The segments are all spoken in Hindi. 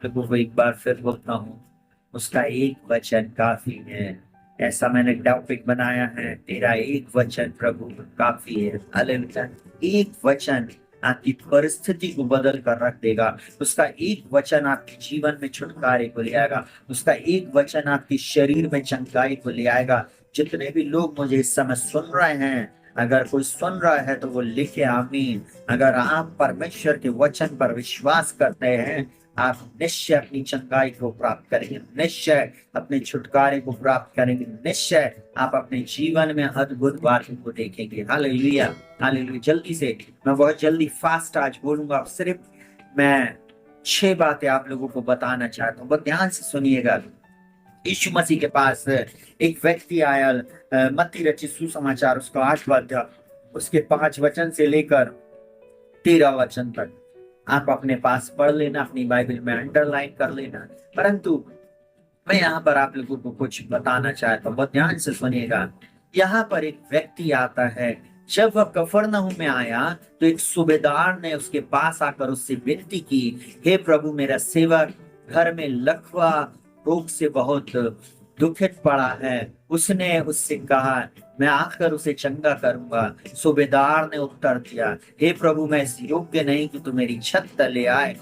प्रभु को एक बार फिर बोलता हूँ, उसका एक वचन काफी है। ऐसा मैंने टॉपिक बनाया है, तेरा एक वचन प्रभु काफी है। हालेलुया। एक वचन आपकी परिस्थिति को बदल कर रख देगा। उसका एक वचन आपके जीवन में छुटकारे को ले आएगा। उसका एक वचन आपके शरीर में चंगाई को ले आएगा। जितने भी लोग मुझे इस समय सुन रहे हैं, अगर कोई सुन रहा है तो वो लिखे आमीन। अगर आप परमेश्वर के वचन पर विश्वास करते हैं, आप निश्चय अपनी चंगाई को प्राप्त करेंगे, निश्चय अपने छुटकारे को प्राप्त करेंगे, निश्चय आप अपने जीवन में अद्भुत बातों को देखेंगे। Hallelujah, hallelujah. जल्दी से, मैं बहुत जल्दी फास्ट आज बोलूंगा। सिर्फ मैं 6 बातें आप लोगों को बताना चाहता हूँ, बहुत ध्यान से सुनिएगा। यीशु मसीह के पास एक व्यक्ति आया, मत्ती रचित सुसमाचार उसका 8वां अध्याय, उसके 5 वचन से लेकर 13 वचन तक आप अपने पास पढ़ लेना, अपनी बाइबल में अंडरलाइन कर लेना। परंतु मैं यहाँ पर आप लोगों को कुछ बताना चाहता हूँ, बहुत ध्यान से सुनिएगा। यहाँ पर एक व्यक्ति आता है। जब वह कफरनहूम में आया तो एक सूबेदार ने उसके पास आकर उससे विनती की, हे प्रभु, मेरा सेवक घर में लकवा रोग से बहुत दुखित पड़ा है। उसने उससे कहा, मैं आकर उसे चंगा करूंगा। सूबेदार ने उत्तर दिया, हे प्रभु, मैं इस योग्य नहीं कि तू मेरी छत तले आए,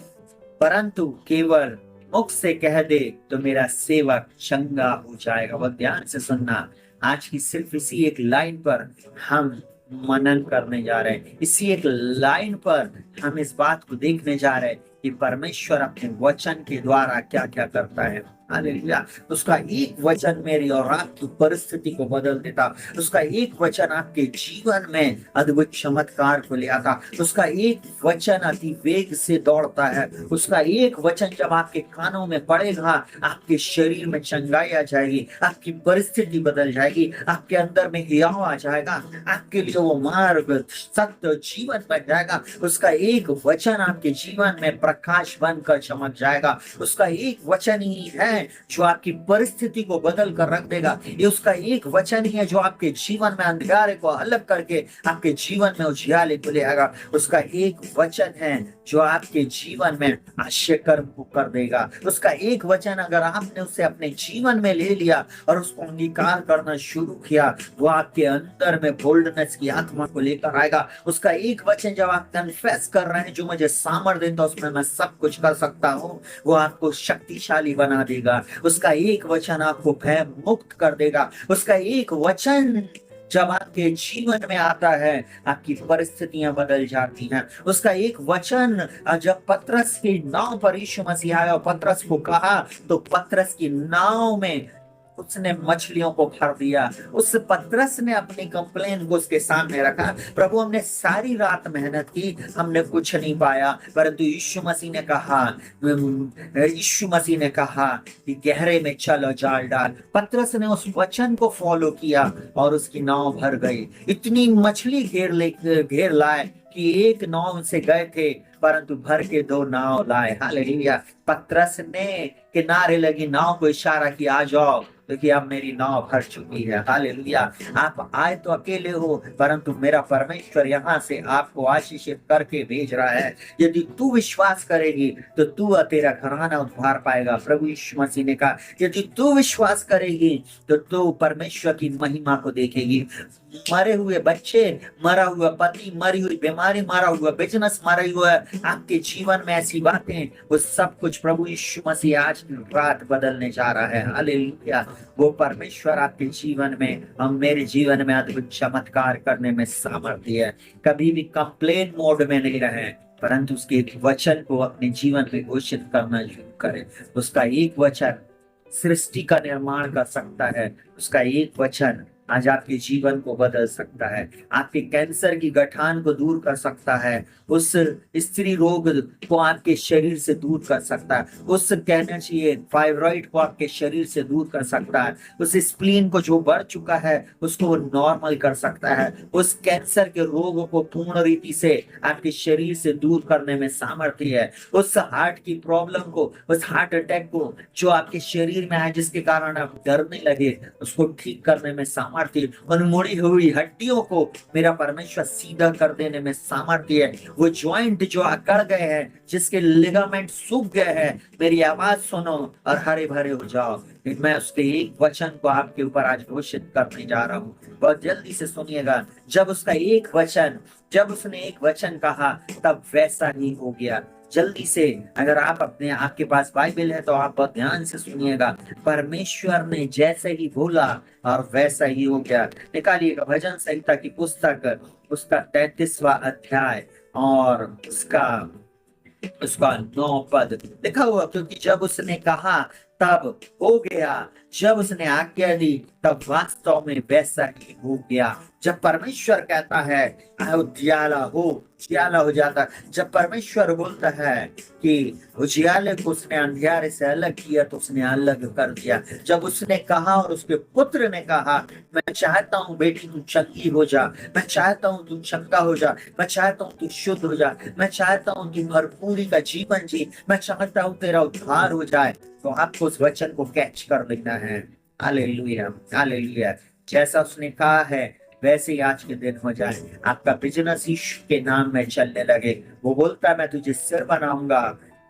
परंतु केवल मुख से कह दे तो मेरा सेवक चंगा हो जाएगा। बहुत ध्यान से सुनना। आज की सिर्फ इसी एक लाइन पर हम मनन करने जा रहे हैं। इसी एक लाइन पर हम इस बात को देखने जा रहे हैं कि परमेश्वर अपने वचन के द्वारा क्या क्या करता है। हालेलुया। उसका एक वचन मेरी और आपकी परिस्थिति को बदल देता। उसका एक वचन आपके जीवन में अद्भुत चमत्कार को ले आता। उसका एक वचन अति वेग से दौड़ता है। उसका एक वचन जब आपके कानों में पड़ेगा, आपके शरीर में चंगाई आ जाएगी, आपकी परिस्थिति बदल जाएगी, आपके अंदर में हियाव आ जाएगा, आपके लिए वो मार्ग सत्य जीवन बन जाएगा। उसका एक वचन आपके जीवन में प्रकाश बनकर चमक जाएगा। उसका एक वचन ही है जो आपकी परिस्थिति को बदल कर रख देगा। ये उसका एक वचन ही है जो आपके जीवन में अंधकारे को अलग करके आपके जीवन में उजियाले को ले आएगा। उसका एक वचन है जो आपके जीवन में आश्चर्य कर्म को कर देगा। उसका एक वचन अगर आपने उसे अपने जीवन में ले लिया और उसको अंगीकार करना शुरू किया, वो आपके अंदर में बोल्डनेस की आत्मा को लेकर आएगा। उसका एक वचन जब आप कन्फेस कर रहे हैं, जो मुझे सामर्थ्य देता है उसमें मैं सब कुछ कर सकता हूँ, वो आपको शक्तिशाली बना देगा। उसका एक वचन आपको भय मुक्त कर देगा। उसका एक वचन जब आपके जीवन में आता है, आपकी परिस्थितियां बदल जाती हैं। उसका एक वचन जब पतरस की नाव पर यीशु मसीह आया और पतरस को कहा, तो पतरस की नाव में उसने मछलियों को भर दिया। उस पतरस ने अपनी कंप्लेन को उसके सामने रखा, प्रभु, हमने सारी रात मेहनत की, हमने कुछ नहीं पाया, परंतु यीशु मसीह ने कहा कि गहरे में चलो, जाल डाल। पतरस ने उस वचन को फॉलो किया और उसकी नाव भर गई। इतनी मछली घेर लाए कि एक नाव से गए थे, परंतु भर के 2 नाव लाए। हालेलुया। पतरस ने किनारे लगी नाव को इशारा किया, आ जाओ, क्योंकि अब मेरी नाव भर चुकी है। हालेलुया। आप आए तो अकेले हो, परंतु मेरा परमेश्वर यहाँ से आपको आशीषित करके भेज रहा है। यदि तू विश्वास करेगी तो तू और तेरा घराना उद्धार पाएगा। प्रभु यीशु मसीह ने कहा, यदि तू विश्वास करेगी तो तू परमेश्वर की महिमा को देखेगी। मरे हुए बच्चे, मरा हुआ पति, मरी हुई बीमारी, मरा हुआ बिजनेस, मरा हुआ आपके जीवन में ऐसी बातें, वो सब कुछ प्रभु यीशु मसीह आज रात बदलने जा रहा है। हालेलुया। वो परमेश्वर आपके जीवन में, हम मेरे जीवन में अद्भुत चमत्कार करने में सामर्थ्य है। कभी भी कंप्लेन मोड में नहीं रहे, परंतु उसके एक वचन को अपने जीवन में घोषित करना शुरू करें। उसका एक वचन सृष्टि का निर्माण कर सकता है। उसका एक वचन आज आपके जीवन को बदल सकता है, आपके कैंसर की गठान को दूर कर सकता है, उस स्त्री रोग को आपके शरीर से दूर कर सकता है, उस कहना चाहिए फाइब्रॉइड को आपके शरीर से दूर कर सकता है, उस स्प्लीन को जो बढ़ चुका है उसको नॉर्मल कर सकता है, उस कैंसर के रोग को पूर्ण रीति से आपके शरीर से दूर करने में सामर्थ्य है, उस हार्ट की प्रॉब्लम को, उस हार्ट अटैक को जो आपके शरीर में है, जिसके कारण आप डरने लगे, उसको ठीक करने में सामर्थ्य सामर्थ्य, उन मुड़ी हुई हड्डियों को मेरा परमेश्वर सीधा कर देने में सामर्थ्य है। वो ज्वाइंट जो अकड़ गए हैं, जिसके लिगामेंट सूख गए हैं, मेरी आवाज सुनो और हरे भरे हो जाओ। मैं उसके एक वचन को आपके ऊपर आज घोषित करने जा रहा हूँ। बहुत जल्दी से सुनिएगा। जब उसने एक वचन कहा, तब वैसा ही हो गया। जल्दी से, अगर आपके पास बाइबल है तो आप बहुत ध्यान से सुनिएगा। परमेश्वर ने जैसे ही बोला और वैसा ही हो गया। निकालिएगा भजन संहिता की पुस्तक, उसका 33वां अध्याय और उसका 9 पद लिखा हुआ। क्योंकि जब उसने कहा तब हो गया, जब उसने आज्ञा दी तब वास्तव में वैसा ही हो गया। जब परमेश्वर कहता है उजियाला हो जाता। जब परमेश्वर बोलता है कि उजियाले को उसने अंधियारे से अलग किया तो उसने अलग कर दिया। जब उसने कहा और उसके पुत्र ने कहा, मैं चाहता हूँ बेटी तू चंगी हो जा, मैं चाहता हूँ तू चंगा हो जा, मैं चाहता हूँ तू शुद्ध हो जा, मैं चाहता हूँ तू भरपूरी का जीवन जी, मैं चाहता हूँ तेरा उद्धार हो जाए, तो आपको उस वचन को कैच कर लेना है। Hallelujah, hallelujah. जैसा उसने कहा है वैसे ही आज के दिन हो जाए। आपका बिजनेस यीशु के नाम में चलने लगे। वो बोलता है मैं तुझे सिर बनाऊंगा,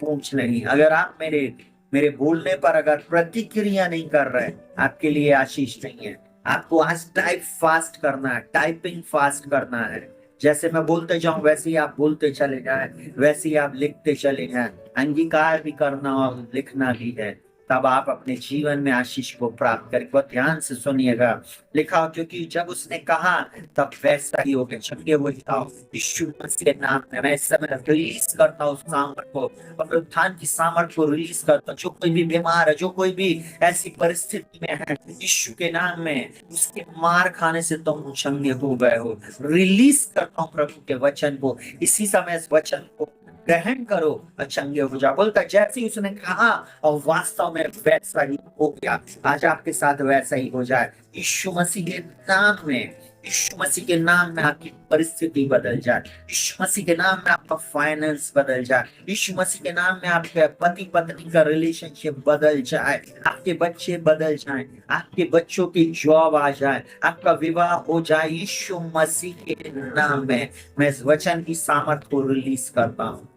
पूंछ नहीं। अगर आप मेरे बोलने पर अगर प्रतिक्रिया नहीं कर रहे, आपके लिए आशीष नहीं है। आपको आज टाइप फास्ट करना है, टाइपिंग फास्ट करना है। जैसे मैं बोलते जाऊं वैसे ही आप बोलते चले जाएं, वैसे ही आप लिखते चले जाएं। अंगीकार भी करना और लिखना भी है, तब आप अपने जीवन में आशीष को प्राप्त करें। बहुत ध्यान से सुनिएगा। लिखा, क्योंकि जब उसने कहा तब वैसा ही हो गया। चंगे हो जाओ यीशु मसीह के नाम में। मैं इस समय रिलीज करता हूँ सामर्थ को, और उत्थान की सामर्थ को रिलीज करता हूँ। जो कोई भी बीमार है, जो कोई भी ऐसी परिस्थिति में है, यीशु के नाम में उसके मार खाने से तुम चंगे हो गए हो। रिलीज करता हूँ प्रभु के वचन को। इसी समय इस वचन को ग्रहण करो, चंगे हो जाओ। बोलता जैसे ही उसने कहा और वास्तव में वैसा ही हो गया। आज आपके साथ वैसा ही हो जाए यीशु मसीह के नाम में। यीशु मसीह के नाम में आपकी परिस्थिति बदल जाए। यीशु मसीह के नाम में आपका फाइनेंस बदल जाए। यीशु मसीह के नाम में आपके पति पत्नी का रिलेशनशिप बदल जाए। आपके बच्चे बदल जाएं, आपके बच्चों की जॉब आ जाए, आपका विवाह हो जाए। यीशु मसीह के नाम में मैं इस वचन की सामर्थ को रिलीज करता हूँ।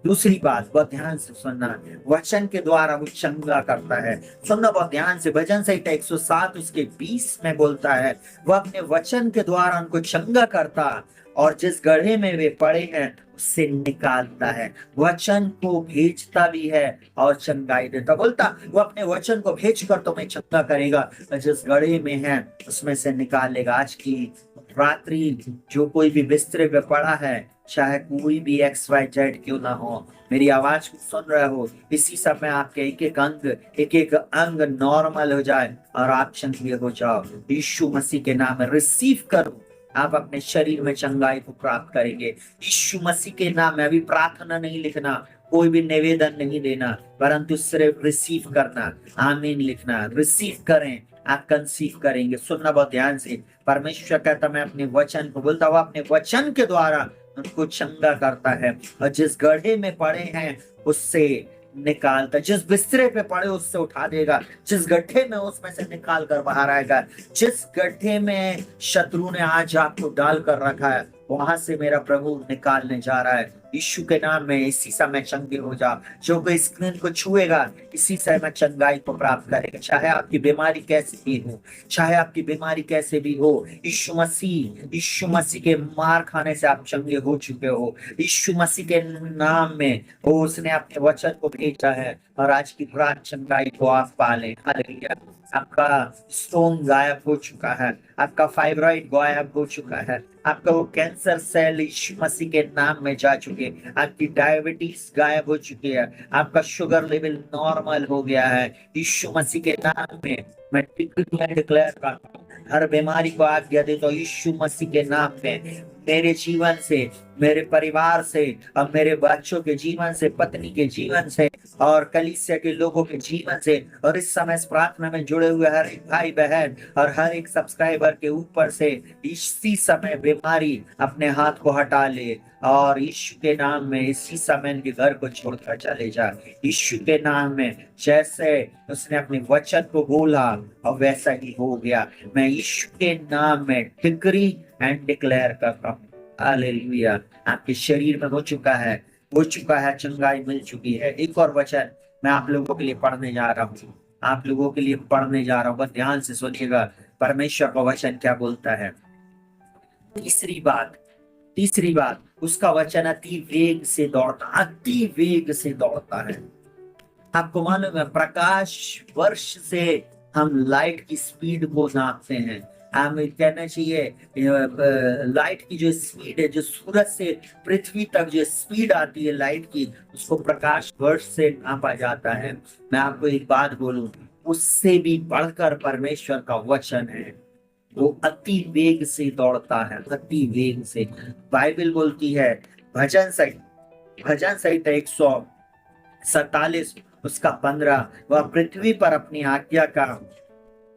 दूसरी बात, बहुत ध्यान से सुनना, वचन के द्वारा वो चंगा करता है। सुनना बहुत ध्यान से। भजन संहिता 107 उसके 20 में बोलता है, वह अपने वचन के द्वारा उनको चंगा करता और जिस गड्ढे में वे पड़े हैं उससे निकालता है। वचन को भेजता भी है और चंगाई देता। बोलता वो अपने वचन को भेज कर तुम्हें चंगा करेगा, जिस गड्ढे में है उसमें से निकाल लेगा। आज की रात्रि जो कोई भी बिस्तरे पे पड़ा है, चाहे कोई भी XYZ क्यों ना हो, मेरी आवाज को सुन रहे हो, इसी समय आपके एक एक अंग नॉर्मल हो जाए और आप चंगे हो जाओ। यीशु मसीह के नाम में रिसीव करो, आप अपने शरीर में चंगाई को प्राप्त करेंगे। यीशु मसीह के नाम में। अभी प्रार्थना नहीं लिखना, कोई भी निवेदन नहीं देना, परंतु सिर्फ रिसीव करना, आमीन लिखना। रिसीव करें, आप कंसीव करेंगे। सुनना बहुत ध्यान से। परमेश्वर कहता मैं अपने वचन को बोलता हूँ, अपने वचन के द्वारा उनको चंगा करता है और जिस गड्ढे में पड़े हैं उससे निकालता, जिस बिस्तरे पे पड़े उससे उठा देगा, जिस गड्ढे में उसमें से निकाल कर बाहर आएगा। जिस गड्ढे में शत्रु ने आज आपको डाल कर रखा है वहां से मेरा प्रभु निकालने जा रहा है। यीशु के नाम में इसी समय चंगे हो जाओ। जो कोई स्क्रीन को छुएगा इसी समय चंगाई को प्राप्त करेगा। चाहे आपकी बीमारी कैसी भी हो, चाहे आपकी बीमारी कैसे भी हो, यीशु मसीह के मार खाने से आप चंगे हो चुके हो। यीशु मसीह के नाम में वो उसने अपने वचन को भेजा है और आज की रात चंगाई को आप पालें। हालेलुया। आपका स्टोन गायब हो चुका है, आपका फाइब्रॉइड गायब हो चुका है, आपका वो कैंसर सेल यीशु मसीह के नाम में जा चुके, आपकी डायबिटीज गायब हो चुकी है, आपका शुगर लेवल नॉर्मल हो गया है। यीशु मसीह के नाम में मैं डिक्लेयर करता हूं, हर बीमारी को आज्ञा देता हूं यीशु मसीह के नाम में। मेरे जीवन से मेरे परिवार से, अब मेरे बच्चों के जीवन से, पत्नी के जीवन से और कलीसिया के लोगों के जीवन से, और इस समय इस प्रार्थना में जुड़े हुए हर एक भाई बहन और हर एक सब्सक्राइबर के ऊपर से इसी समय बीमारी अपने हाथ को हटा ले, और यीशु के नाम में इसी समय इनके घर को छोड़कर चले जा। यीशु के नाम में जैसे उसने अपने वचन को बोला और वैसा ही हो गया। मैं यीशु के नाम में डिक्री एंड डिक्लेयर करता हूँ, हालेलुया। आपके शरीर में हो चुका है, चंगाई मिल चुकी है। एक और वचन मैं आप लोगों के लिए पढ़ने जा रहा हूँ, आप लोगों के लिए पढ़ने जा रहा हूँ, बस ध्यान से सुनिएगा परमेश्वर का वचन क्या बोलता है। तीसरी बात, उसका वचन अति वेग से दौड़ता है। आपको मालूम है, प्रकाश वर्ष से हम लाइट की स्पीड को नापते हैं। हमें कहना चाहिए लाइट की जो स्पीड है, जो सूरज से पृथ्वी तक जो स्पीड आती है लाइट की, उसको प्रकाश वर्ष से नापा जाता है। मैं आपको एक बात बोलूं, उससे भी बढ़कर परमेश्वर का वचन है, वो अति वेग से दौड़ता है, अति वेग से। बाइबल बोलती है, भजन संहिता 147 उसका 15, वह पृथ्वी पर अपनी आज्ञा का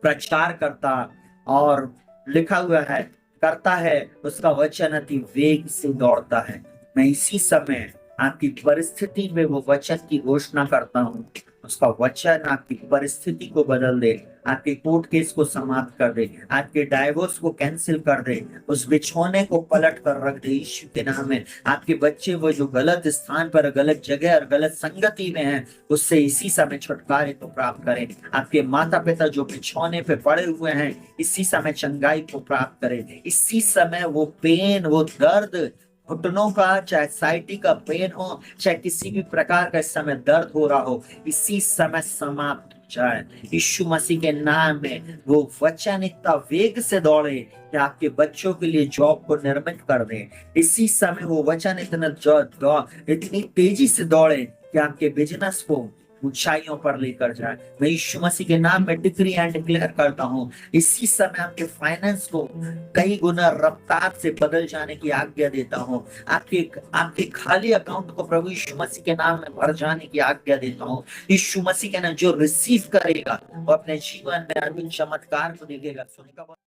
प्रचार करता, और लिखा हुआ है करता है, उसका वचन अति वेग से दौड़ता है। मैं इसी समय आपकी परिस्थिति में वो वचन की घोषणा करता हूँ, उसका वचन आपकी परिस्थिति को बदल दे, आपके कोर्ट केस को समाप्त कर दे, आपके डाइवोर्स को कैंसिल कर दे, उस बिछोने को पलट कर रख दे यीशु के नाम में। आपके बच्चे वो जो गलत स्थान पर, गलत जगह और गलत संगति में हैं, उससे इसी समय छुटकारे को प्राप्त करें। आपके माता पिता जो बिछोने पे पड़े हुए हैं, इसी समय चंगाई को प्राप्त करें। इसी समय वो पेन, वो दर्द, घुटनों का, चाहे साइटी का पेन हो, चाहे किसी भी प्रकार का इस समय दर्द हो रहा हो, इसी समय समाप्त हो जाए यीशु मसीह के नाम में। वो वचन इतना वेग से दौड़े कि आपके बच्चों के लिए जॉब को निर्मित कर दे। इसी समय वो वचन इतनी तेजी से दौड़े कि आपके बिजनेस को ऊंचाइयों पर लेकर जाए। मैं यीशु मसीह के नाम में डिक्री एंड डिक्लेयर करता हूँ, इसी समय आपके फाइनेंस को कई गुना रफ्तार से बदल जाने की आज्ञा देता हूँ। आपके खाली अकाउंट को प्रभु यीशु मसीह के नाम में भर जाने की आज्ञा देता हूँ। यीशु मसीह के नाम जो रिसीव करेगा वो अपने जीवन में अद्भुत चमत्कार को देखेगा। सुनेगा।